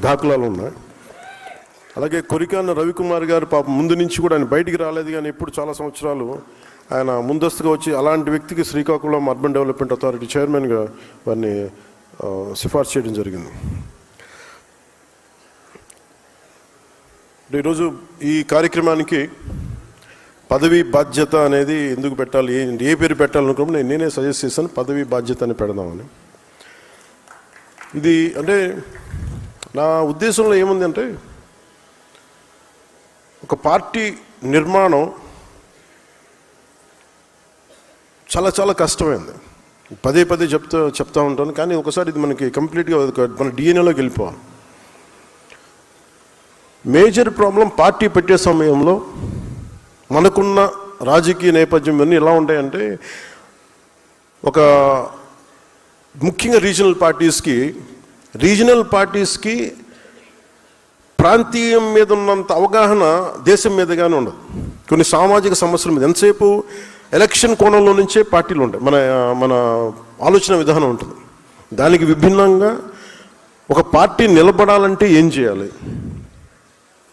దాఖలాలు ఉన్నాయి. అలాగే కొరికాన రవికుమార్ గారు పాపం ముందు నుంచి కూడా ఆయన బయటికి రాలేదు, కానీ ఇప్పుడు చాలా సంవత్సరాలు ఆయన ముందస్తుగా వచ్చి అలాంటి వ్యక్తికి శ్రీకాకుళం అర్బన్ డెవలప్మెంట్ అథారిటీ చైర్మన్గా వారిని సిఫార్సు చేయడం జరిగింది. ఈరోజు ఈ కార్యక్రమానికి పదవి బాధ్యత అనేది ఎందుకు పెట్టాలి, ఏ పేరు పెట్టాలనుకున్నప్పుడు నేనే సజెస్ట్ చేశాను, పదవి బాధ్యత అని పెడదామని. ఇది అంటే నా ఉద్దేశంలో ఏముంది అంటే, ఒక పార్టీ నిర్మాణం చాలా చాలా కష్టమైంది. పదే పదే చెప్తా ఉంటాను, కానీ ఒకసారి ఇది మనకి కంప్లీట్గా మన డిఎన్ఏలోకి వెళ్ళిపోవాలి. మేజర్ ప్రాబ్లం పార్టీ పెట్టే సమయంలో మనకున్న రాజకీయ నేపథ్యం ఇవన్నీ ఎలా ఉంటాయంటే, ఒక ముఖ్యంగా రీజనల్ పార్టీస్కి ప్రాంతీయం మీద ఉన్నంత అవగాహన దేశం మీదగానే ఉండదు. కొన్ని సామాజిక సమస్యల మీద ఎంతసేపు ఎలక్షన్ కోణంలో నుంచే పార్టీలు ఉంటాయి. మన ఆలోచన విధానం ఉంటుంది. దానికి విభిన్నంగా ఒక పార్టీ నిలబడాలంటే ఏం చేయాలి,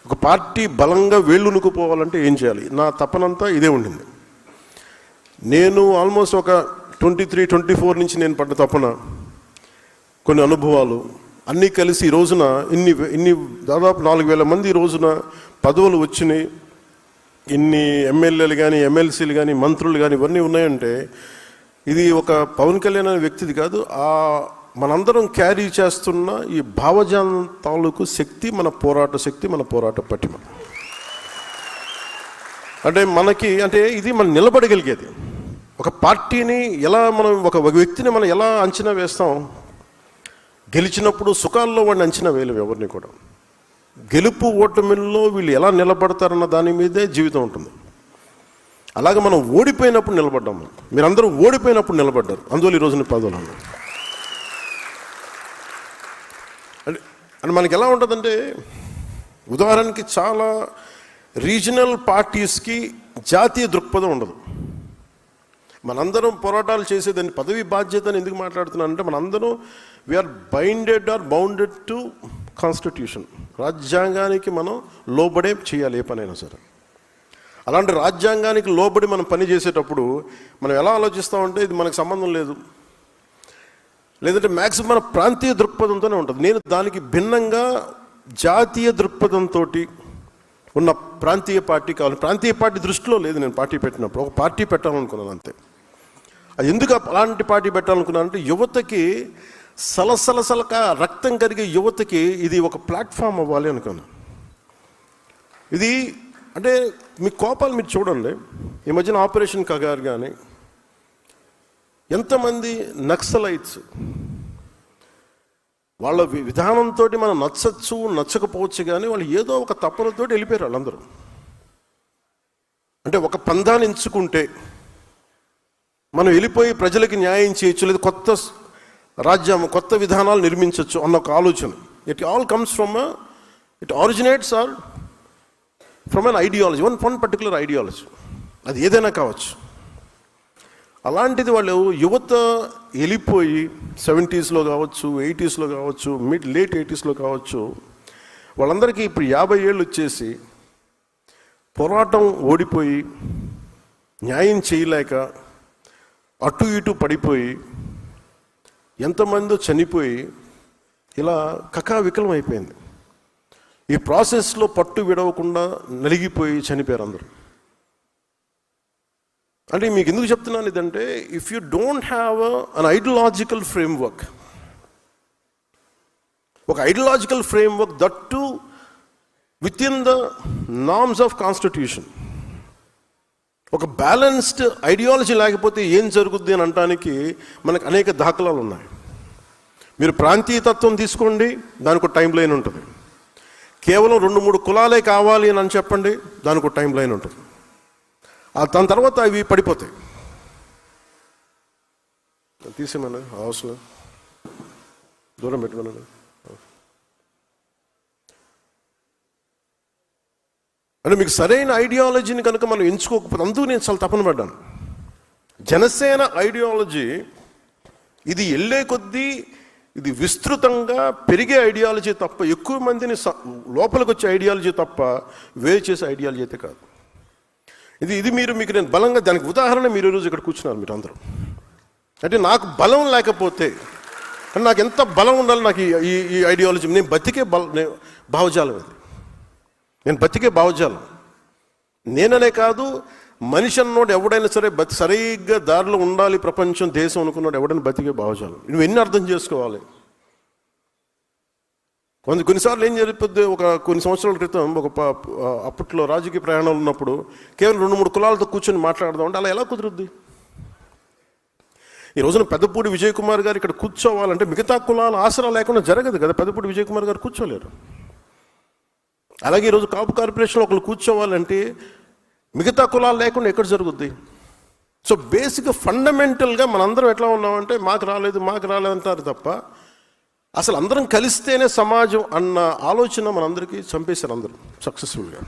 ఒక పార్టీ బలంగా వేళ్ళునుకుపోవాలంటే ఏం చేయాలి, నా తపనంతా ఇదే ఉండింది. నేను ఆల్మోస్ట్ ఒక 23-24 నుంచి నేను పడ్డ తపన, కొన్ని అనుభవాలు అన్నీ కలిసి ఈ రోజున ఇన్ని దాదాపు 4,000 మంది ఈ రోజున పదవులు వచ్చినాయి. ఇన్ని ఎమ్మెల్యేలు కానీ, ఎమ్మెల్సీలు కానీ, మంత్రులు కానీ ఇవన్నీ ఉన్నాయంటే ఇది ఒక పవన్ కళ్యాణ్ అనే వ్యక్తిది కాదు, మనందరం క్యారీ చేస్తున్న ఈ భావజాలం తాలూకు శక్తి, మన పోరాట శక్తి, మన పోరాట పటిమ. అంటే ఇది మనం నిలబడగలిగేది. ఒక పార్టీని ఎలా ఒక వ్యక్తిని మనం ఎలా అంచనా వేస్తాం, గెలిచినప్పుడు సుఖాల్లో వాడిని అంచనా వేయలేవు ఎవరిని కూడా. గెలుపు ఓటమిల్లో వీళ్ళు ఎలా నిలబడతారన్న దాని మీదే జీవితం ఉంటుంది. అలాగే మనం ఓడిపోయినప్పుడు నిలబడ్డాము, మీరందరూ ఓడిపోయినప్పుడు నిలబడ్డారు, అందువల్ల ఈ రోజున పదవులు అన్నారు. అంటే మనకి ఎలా ఉంటుందంటే, ఉదాహరణకి చాలా రీజనల్ పార్టీస్కి జాతీయ దృక్పథం ఉండదు. మనందరం పోరాటాలు చేసేదాన్ని పదవి బాధ్యత అని ఎందుకు మాట్లాడుతున్నానంటే, మనందరం వీఆర్ బౌండెడ్ టు కాన్స్టిట్యూషన్. రాజ్యాంగానికి మనం లోబడే చేయాలి ఏ పనైనా సరే. అలాంటి రాజ్యాంగానికి లోబడి మనం పని చేసేటప్పుడు మనం ఎలా ఆలోచిస్తామంటే, ఇది మనకు సంబంధం లేదు, లేదంటే మ్యాక్సిమం మన ప్రాంతీయ దృక్పథంతోనే ఉంటుంది. నేను దానికి భిన్నంగా జాతీయ దృక్పథంతో ఉన్న ప్రాంతీయ పార్టీ కావాలి. ప్రాంతీయ పార్టీ దృష్టిలో లేదు నేను పార్టీ పెట్టినప్పుడు, ఒక పార్టీ పెట్టాలనుకున్నాను అంతే. అది ఎందుకు అలాంటి పార్టీ పెట్టాలనుకున్నాను అంటే, యువతకి సలసలసలక రక్తం కరిగే యువతకి ఇది ఒక ప్లాట్ఫామ్ అవ్వాలి అనుకున్నాను. ఇది అంటే మీ కోపాలు మీరు చూడండి, ఈ మధ్యన ఆపరేషన్ కగార్ కానీ ఎంతమంది నక్సలైట్స్ వాళ్ళ విధానంతో మనం నచ్చచ్చు నచ్చకపోవచ్చు, కానీ వాళ్ళు ఏదో ఒక తపనతో వెళ్ళిపోయారు వాళ్ళందరూ. అంటే ఒక పందాన్ని ఎంచుకుంటే మనం వెళ్ళిపోయి ప్రజలకి న్యాయం చేయొచ్చు, లేదా కొత్త రాజ్యం కొత్త విధానాలు నిర్మించవచ్చు అన్న ఒక ఆలోచన. It all comes it originates from an ideology, one particular ideology, అది ఏదైనా కావచ్చు. అలాంటిది వాళ్ళు యువత వెళ్ళిపోయి 70s కావచ్చు, 80s కావచ్చు, లేట్ 80s కావచ్చు, వాళ్ళందరికీ ఇప్పుడు 50 ఏళ్ళు వచ్చేసి పోరాటం ఓడిపోయి న్యాయం చేయలేక అటు ఇటు పడిపోయి ఎంతమందో చనిపోయి ఇలా కకావికలం అయిపోయింది. ఈ ప్రాసెస్లో పట్టు విడవకుండా నలిగిపోయి చనిపోయారు అందరూ. అంటే మీకు ఎందుకు చెప్తున్నాను ఇదంటే, if you don't have an ideological framework, ఒక ideological framework that to with in the norms of constitution, ఒక బ్యాలెన్స్డ్ ఐడియాలజీ లేకపోతే ఏం జరుగుద్ది అని అనడానికి మనకు అనేక దాఖలాలు ఉన్నాయి. మీరు ప్రాంతీయతత్వం తీసుకోండి, దానికి ఒక టైం లైన్ ఉంటుంది. కేవలం 2-3 కులాలే కావాలి అని చెప్పండి, దానికి ఒక టైం లైన్ ఉంటుంది. దాని తర్వాత అవి పడిపోతాయి. తీసేమన్నా అవసరం దూరం పెట్టమన్నా. అంటే మీకు సరైన ఐడియాలజీని కనుక మనం ఎంచుకోకపోతే, అందుకు నేను చాలా తపన పడ్డాను. జనసేన ఐడియాలజీ ఇది వెళ్ళే కొద్దీ ఇది విస్తృతంగా పెరిగే ఐడియాలజీ తప్ప, ఎక్కువ మందిని లోపలికి వచ్చే ఐడియాలజీ తప్ప వేరు చేసే ఐడియాలజీ అయితే కాదు. ఇది మీకు నేను బలంగా, దానికి ఉదాహరణ మీరు ఈరోజు ఇక్కడ కూర్చున్నారు మీరు అందరూ. అంటే నాకు బలం లేకపోతే, నాకు ఎంత బలం ఉండాలి నాకు ఈ ఐడియాలజీ, నేను బతికే భావజాలం ఇది, నేను బతికే భావజాలం. నేననే కాదు, మనిషి అన్నోడు ఎవడైనా సరే సరిగ్గా దారిలో ఉండాలి ప్రపంచం దేశం అనుకున్నాడు ఎవడైనా బతికే భావజాలం. నువ్వు ఎన్ని అర్థం చేసుకోవాలి. కొన్నిసార్లు ఏం జరిగిపోద్ది, కొన్ని సంవత్సరాల క్రితం అప్పట్లో రాజకీయ ప్రయాణాలు ఉన్నప్పుడు కేవలం 2-3 కులాలతో కూర్చొని మాట్లాడదాం అంటే అలా ఎలా కుదురుద్ది? ఈ రోజున పెద్దపూడి విజయ్ కుమార్ గారు ఇక్కడ కూర్చోవాలంటే మిగతా కులాల ఆసరా లేకుండా జరగదు కదా. పెద్దపూడి విజయ్ కుమార్ గారు కూర్చోలేరు. అలాగే ఈరోజు కాపు కార్పొరేషన్లో ఒకళ్ళు కూర్చోవాలంటే మిగతా కులాలు లేకుండా ఎక్కడ జరుగుద్ది? సో బేసిక్గా ఫండమెంటల్గా మనందరం ఎట్లా ఉన్నామంటే మాకు రాలేదు అంటారు తప్ప, అసలు అందరం కలిస్తేనే సమాజం అన్న ఆలోచన మనందరికీ చంపేశారు అందరూ సక్సెస్ఫుల్గా.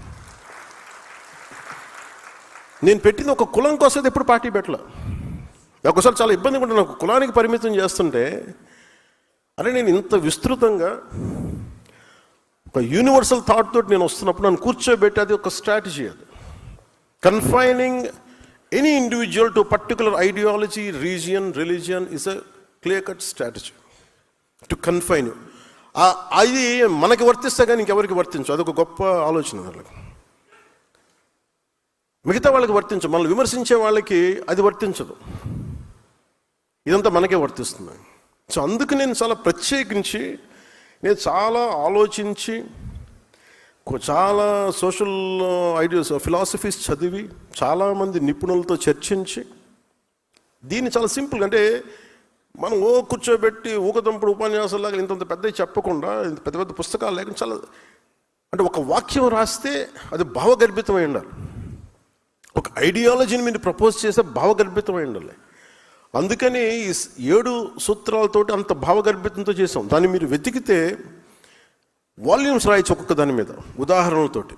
నేను పెట్టింది ఒక కులం కోసం ఎప్పుడు పార్టీ పెట్టలే. ఒకసారి చాలా ఇబ్బందిగా ఉంటుంది నాకు, కులానికి పరిమితం చేస్తుంటే అరే నేను ఇంత విస్తృతంగా ఒక యూనివర్సల్ థాట్ తోటి నేను వస్తున్నప్పుడు నన్ను కూర్చోబెట్టి అది ఒక స్ట్రాటజీ. అది confining any individual to particular ideology, region, religion is a clear cut strategy to confine. అది మనకి వర్తిస్తే కానీ ఇంకెవరికి వర్తించు. అదొక గొప్ప ఆలోచన. వాళ్ళకి మిగతా వాళ్ళకి వర్తించు, మనల్ని విమర్శించే వాళ్ళకి అది వర్తించదు. ఇదంతా మనకే వర్తిస్తుంది. సో అందుకు నేను చాలా ప్రత్యేకించి, నేను చాలా ఆలోచించి, చాలా సోషల్ ఐడియాస్, ఫిలాసఫీస్ చదివి, చాలామంది నిపుణులతో చర్చించి, దీన్ని చాలా సింపుల్ అంటే మనం కూర్చోబెట్టి ఊకదంపుడు ఉపన్యాసాలాగా ఇంత పెద్ద చెప్పకుండా, ఇంత పెద్ద పెద్ద పుస్తకాలు లేకుండా చాలా అంటే ఒక వాక్యం రాస్తే అది భావగర్భితమై ఉండాలి. ఒక ఐడియాలజీని మీరు ప్రపోజ్ చేస్తే భావగర్భితమై ఉండాలి. అందుకని ఈ 7 సూత్రాలతోటి అంత భావగర్భితంతో చేసాం. దాన్ని మీరు వెతికితే వాల్యూమ్స్ రాయొచ్చు ఒక్కొక్క దాని మీద ఉదాహరణలతోటి.